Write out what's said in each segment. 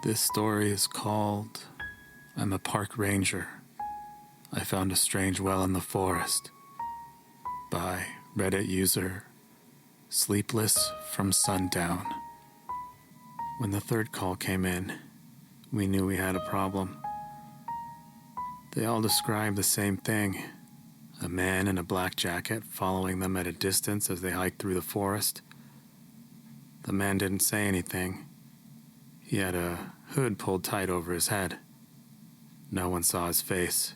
This story is called I'm a Park Ranger. I Found a Strange Well in the Forest by Reddit user Sleepless from Sundown. When the third call came in, we knew we had a problem. They all described the same thing. A man in a black jacket following them at a distance as they hiked through the forest. The man didn't say anything. He had a hood pulled tight over his head. No one saw his face.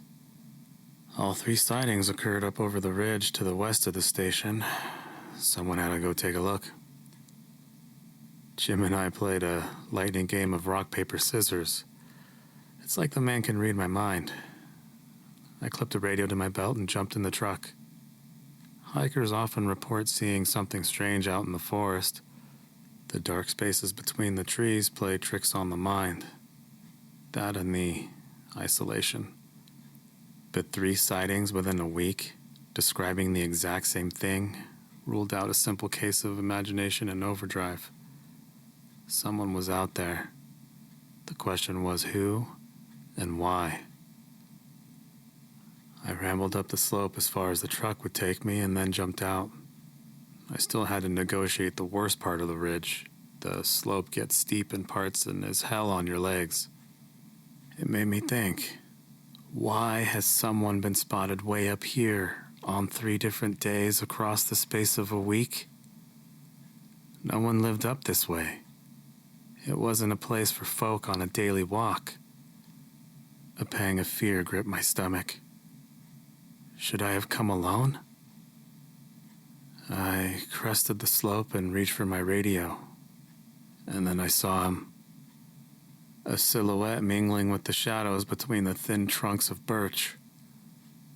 All three sightings occurred up over the ridge to the west of the station. Someone had to go take a look. Jim and I played a lightning game of rock, paper, scissors. It's like the man can read my mind. I clipped a radio to my belt and jumped in the truck. Hikers often report seeing something strange out in the forest. The dark spaces between the trees play tricks on the mind. That and the isolation. But 3 sightings within a week, describing the exact same thing, ruled out a simple case of imagination in overdrive. Someone was out there. The question was who and why. I rambled up the slope as far as the truck would take me and then jumped out. I still had to negotiate the worst part of the ridge. The slope gets steep in parts and is hell on your legs. It made me think, why has someone been spotted way up here on 3 different days across the space of a week? No one lived up this way. It wasn't a place for folk on a daily walk. A pang of fear gripped my stomach. Should I have come alone? I crested the slope and reached for my radio. And then I saw him. A silhouette mingling with the shadows between the thin trunks of birch.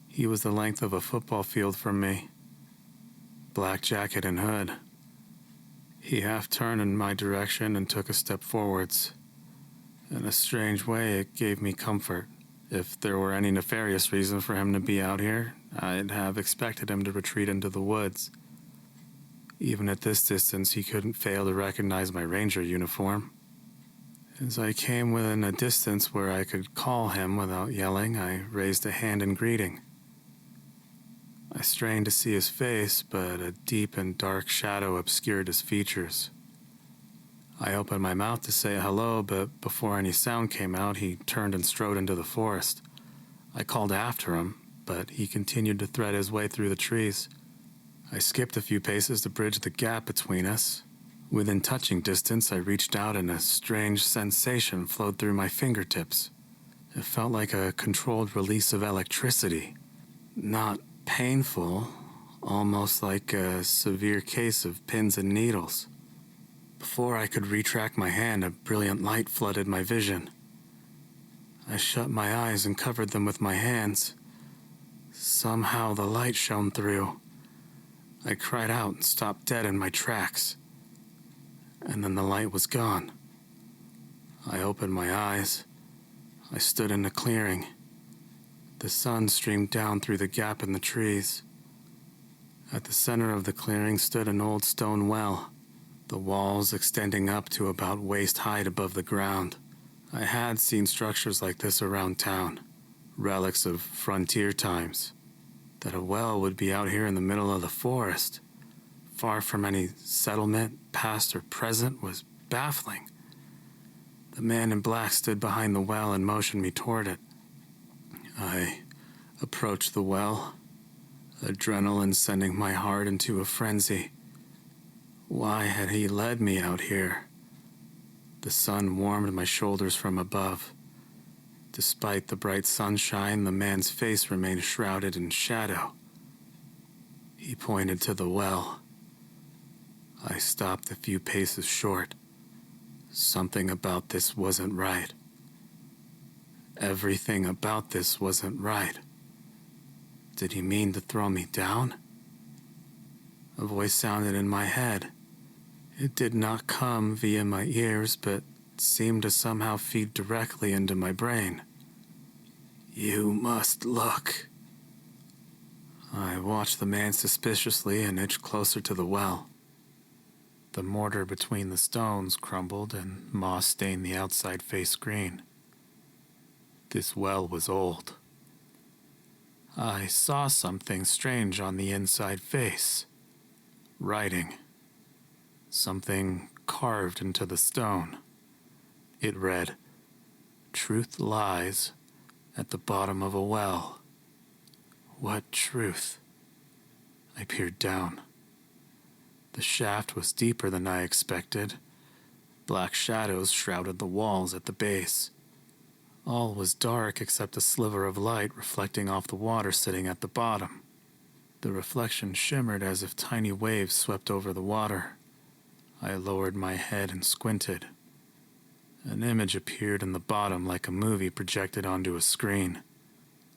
He was the length of a football field from me. Black jacket and hood. He half turned in my direction and took a step forwards. In a strange way, it gave me comfort. If there were any nefarious reason for him to be out here, I'd have expected him to retreat into the woods. Even at this distance, he couldn't fail to recognize my ranger uniform. As I came within a distance where I could call him without yelling, I raised a hand in greeting. I strained to see his face, but a deep and dark shadow obscured his features. I opened my mouth to say hello, but before any sound came out, he turned and strode into the forest. I called after him, but he continued to thread his way through the trees. I skipped a few paces to bridge the gap between us. Within touching distance, I reached out and a strange sensation flowed through my fingertips. It felt like a controlled release of electricity. Not painful, almost like a severe case of pins and needles. Before I could retract my hand, a brilliant light flooded my vision. I shut my eyes and covered them with my hands. Somehow the light shone through. I cried out and stopped dead in my tracks. And then the light was gone. I opened my eyes. I stood in a clearing. The sun streamed down through the gap in the trees. At the center of the clearing stood an old stone well, the walls extending up to about waist height above the ground. I had seen structures like this around town, relics of frontier times. That a well would be out here in the middle of the forest, far from any settlement, past or present, was baffling. The man in black stood behind the well and motioned me toward it. I approached the well, adrenaline sending my heart into a frenzy. Why had he led me out here? The sun warmed my shoulders from above. Despite the bright sunshine, the man's face remained shrouded in shadow. He pointed to the well. I stopped a few paces short. Something about this wasn't right. Everything about this wasn't right. Did he mean to throw me down? A voice sounded in my head. It did not come via my ears, but seemed to somehow feed directly into my brain. You must look. I watched the man suspiciously and edged closer to the well. The mortar between the stones crumbled and moss stained the outside face green. This well was old. I saw something strange on the inside face. Writing. Something carved into the stone. It read, "Truth lies at the bottom of a well." What truth? I peered down. The shaft was deeper than I expected. Black shadows shrouded the walls at the base. All was dark except a sliver of light reflecting off the water sitting at the bottom. The reflection shimmered as if tiny waves swept over the water. I lowered my head and squinted. An image appeared in the bottom like a movie projected onto a screen.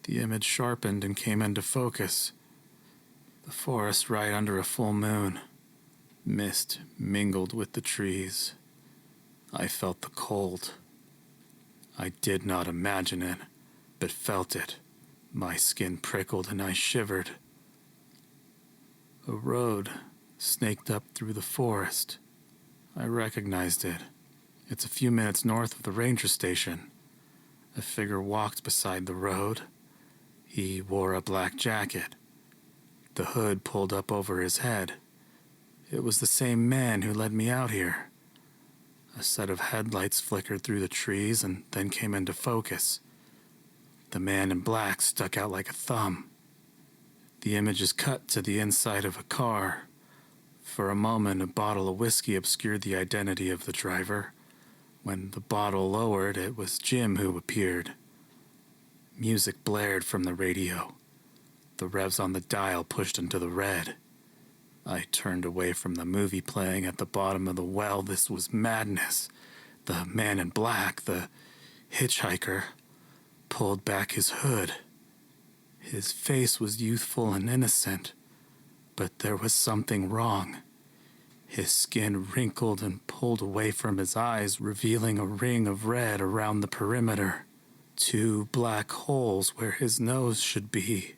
The image sharpened and came into focus. The forest right under a full moon. Mist mingled with the trees. I felt the cold. I did not imagine it, but felt it. My skin prickled and I shivered. A road snaked up through the forest. I recognized it. It's a few minutes north of the ranger station. A figure walked beside the road. He wore a black jacket. The hood pulled up over his head. It was the same man who led me out here. A set of headlights flickered through the trees and then came into focus. The man in black stuck out like a thumb. The image is cut to the inside of a car. For a moment, a bottle of whiskey obscured the identity of the driver. When the bottle lowered, it was Jim who appeared. Music blared from the radio. The revs on the dial pushed into the red. I turned away from the movie playing at the bottom of the well. This was madness. The man in black, the hitchhiker, pulled back his hood. His face was youthful and innocent, but there was something wrong. His skin wrinkled and pulled away from his eyes, revealing a ring of red around the perimeter. 2 black holes where his nose should be.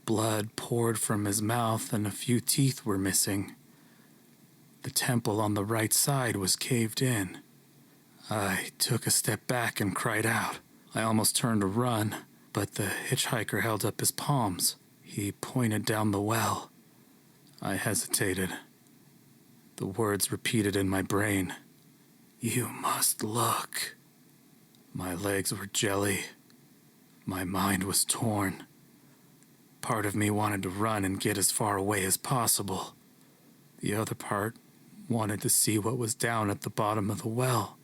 Blood poured from his mouth and a few teeth were missing. The temple on the right side was caved in. I took a step back and cried out. I almost turned to run, but the hitchhiker held up his palms. He pointed down the well. I hesitated. The words repeated in my brain. "You must look." My legs were jelly. My mind was torn. Part of me wanted to run and get as far away as possible. The other part wanted to see what was down at the bottom of the well.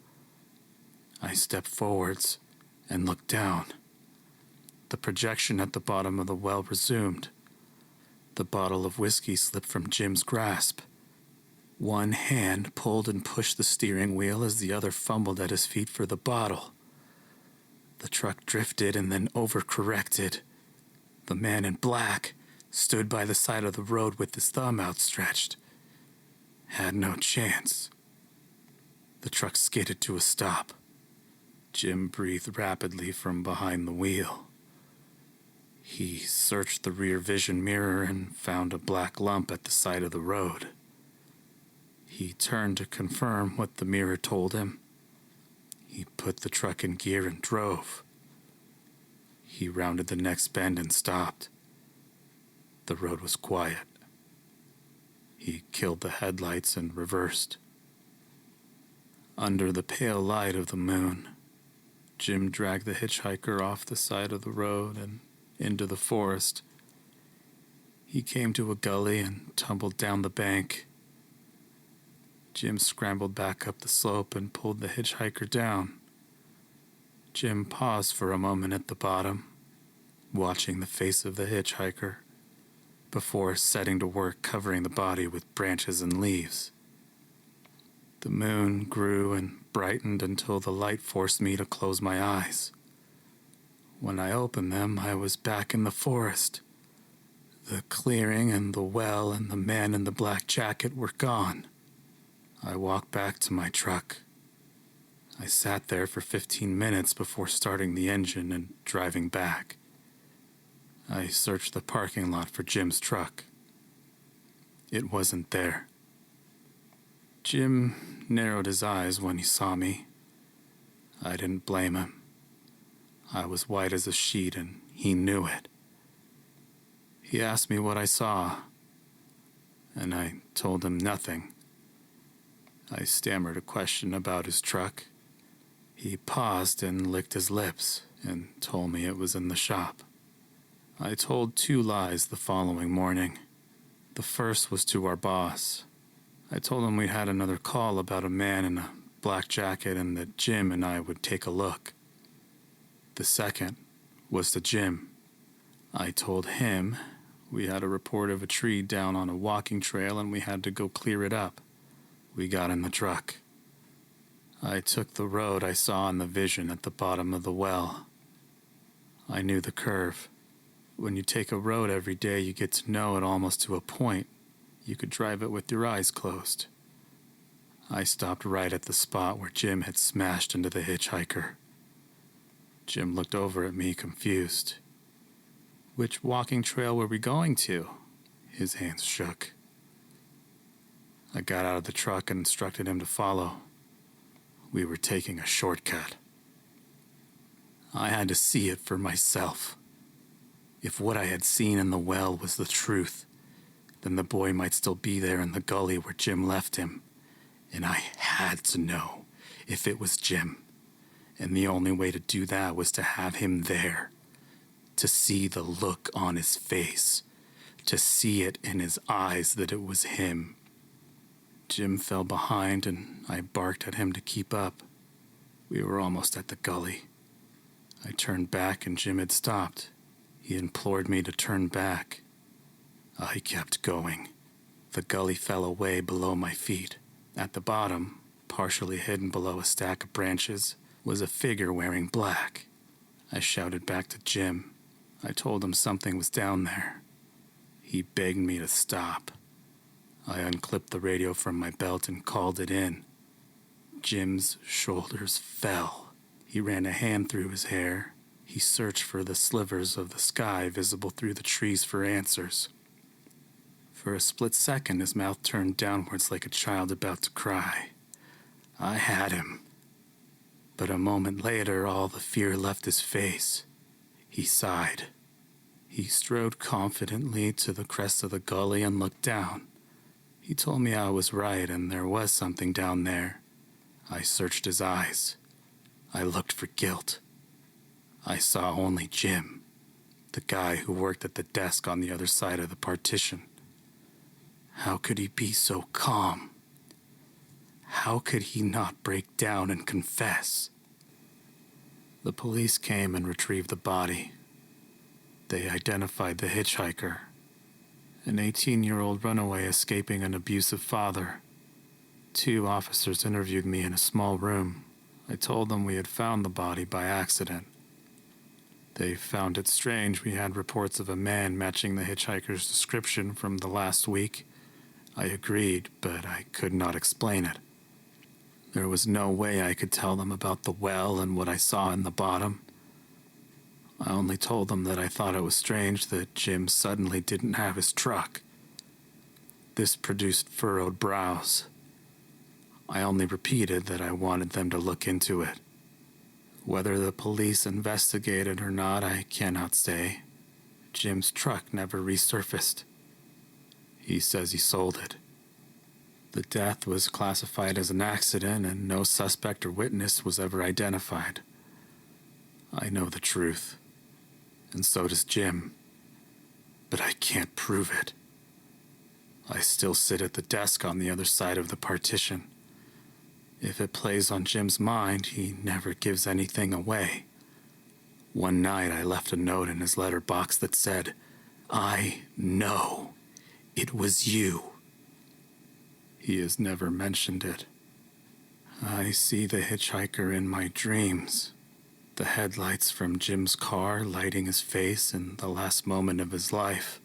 I stepped forwards and looked down. The projection at the bottom of the well resumed. The bottle of whiskey slipped from Jim's grasp. One hand pulled and pushed the steering wheel as the other fumbled at his feet for the bottle. The truck drifted and then overcorrected. The man in black stood by the side of the road with his thumb outstretched. Had no chance. The truck skidded to a stop. Jim breathed rapidly from behind the wheel. He searched the rear vision mirror and found a black lump at the side of the road. He turned to confirm what the mirror told him. He put the truck in gear and drove. He rounded the next bend and stopped. The road was quiet. He killed the headlights and reversed. Under the pale light of the moon, Jim dragged the hitchhiker off the side of the road and into the forest. He came to a gully and tumbled down the bank. Jim scrambled back up the slope and pulled the hitchhiker down. Jim paused for a moment at the bottom, watching the face of the hitchhiker, before setting to work covering the body with branches and leaves. The moon grew and brightened until the light forced me to close my eyes. When I opened them, I was back in the forest. The clearing and the well and the man in the black jacket were gone. I walked back to my truck. I sat there for 15 minutes before starting the engine and driving back. I searched the parking lot for Jim's truck. It wasn't there. Jim narrowed his eyes when he saw me. I didn't blame him. I was white as a sheet, and he knew it. He asked me what I saw, and I told him nothing. I stammered a question about his truck. He paused and licked his lips and told me it was in the shop. I told 2 lies the following morning. The first was to our boss. I told him we had another call about a man in a black jacket and that Jim and I would take a look. The second was to Jim. I told him we had a report of a tree down on a walking trail and we had to go clear it up. We got in the truck. I took the road I saw in the vision at the bottom of the well. I knew the curve. When you take a road every day, you get to know it almost to a point. You could drive it with your eyes closed. I stopped right at the spot where Jim had smashed into the hitchhiker. Jim looked over at me, confused. "Which walking trail were we going to?" His hands shook. I got out of the truck and instructed him to follow. We were taking a shortcut. I had to see it for myself. If what I had seen in the well was the truth, then the boy might still be there in the gully where Jim left him. And I had to know if it was Jim. And the only way to do that was to have him there. To see the look on his face. To see it in his eyes that it was him. Jim fell behind and I barked at him to keep up. We were almost at the gully. I turned back and Jim had stopped. He implored me to turn back. I kept going. The gully fell away below my feet. At the bottom, partially hidden below a stack of branches, was a figure wearing black. I shouted back to Jim. I told him something was down there. He begged me to stop. I unclipped the radio from my belt and called it in. Jim's shoulders fell. He ran a hand through his hair. He searched for the slivers of the sky visible through the trees for answers. For a split second, his mouth turned downwards like a child about to cry. I had him. But a moment later, all the fear left his face. He sighed. He strode confidently to the crest of the gully and looked down. He told me I was right and there was something down there. I searched his eyes. I looked for guilt. I saw only Jim, the guy who worked at the desk on the other side of the partition. How could he be so calm? How could he not break down and confess? The police came and retrieved the body. They identified the hitchhiker, an 18-year-old runaway escaping an abusive father. 2 officers interviewed me in a small room. I told them we had found the body by accident. They found it strange we had reports of a man matching the hitchhiker's description from the last week. I agreed, but I could not explain it. There was no way I could tell them about the well and what I saw in the bottom. I only told them that I thought it was strange that Jim suddenly didn't have his truck. This produced furrowed brows. I only repeated that I wanted them to look into it. Whether the police investigated or not, I cannot say. Jim's truck never resurfaced. He says he sold it. The death was classified as an accident and no suspect or witness was ever identified. I know the truth, and so does Jim, but I can't prove it. I still sit at the desk on the other side of the partition. If it plays on Jim's mind, he never gives anything away. One night I left a note in his letterbox that said, "I know it was you." He has never mentioned it. I see the hitchhiker in my dreams. The headlights from Jim's car lighting his face in the last moment of his life.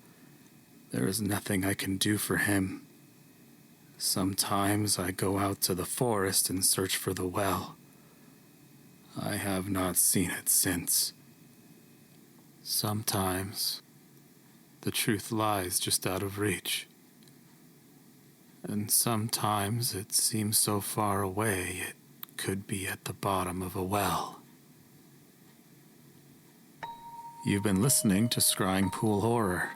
There is nothing I can do for him. Sometimes I go out to the forest and search for the well. I have not seen it since. Sometimes the truth lies just out of reach. And sometimes it seems so far away it could be at the bottom of a well. You've been listening to Scrying Pool Horror.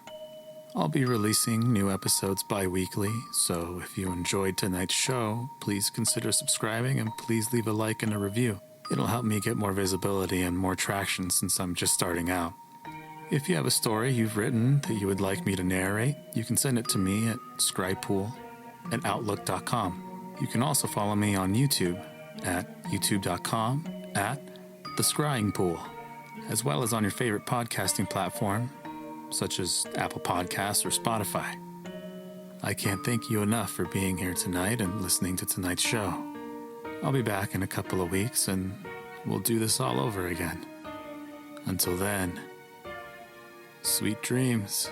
I'll be releasing new episodes bi-weekly, so if you enjoyed tonight's show, please consider subscribing and please leave a like and a review. It'll help me get more visibility and more traction since I'm just starting out. If you have a story you've written that you would like me to narrate, you can send it to me at scrypool@outlook.com. You can also follow me on YouTube at youtube.com/The Scrying Pool, as well as on your favorite podcasting platform, such as Apple Podcasts or Spotify. I can't thank you enough for being here tonight and listening to tonight's show. I'll be back in a couple of weeks and we'll do this all over again. Until then, sweet dreams.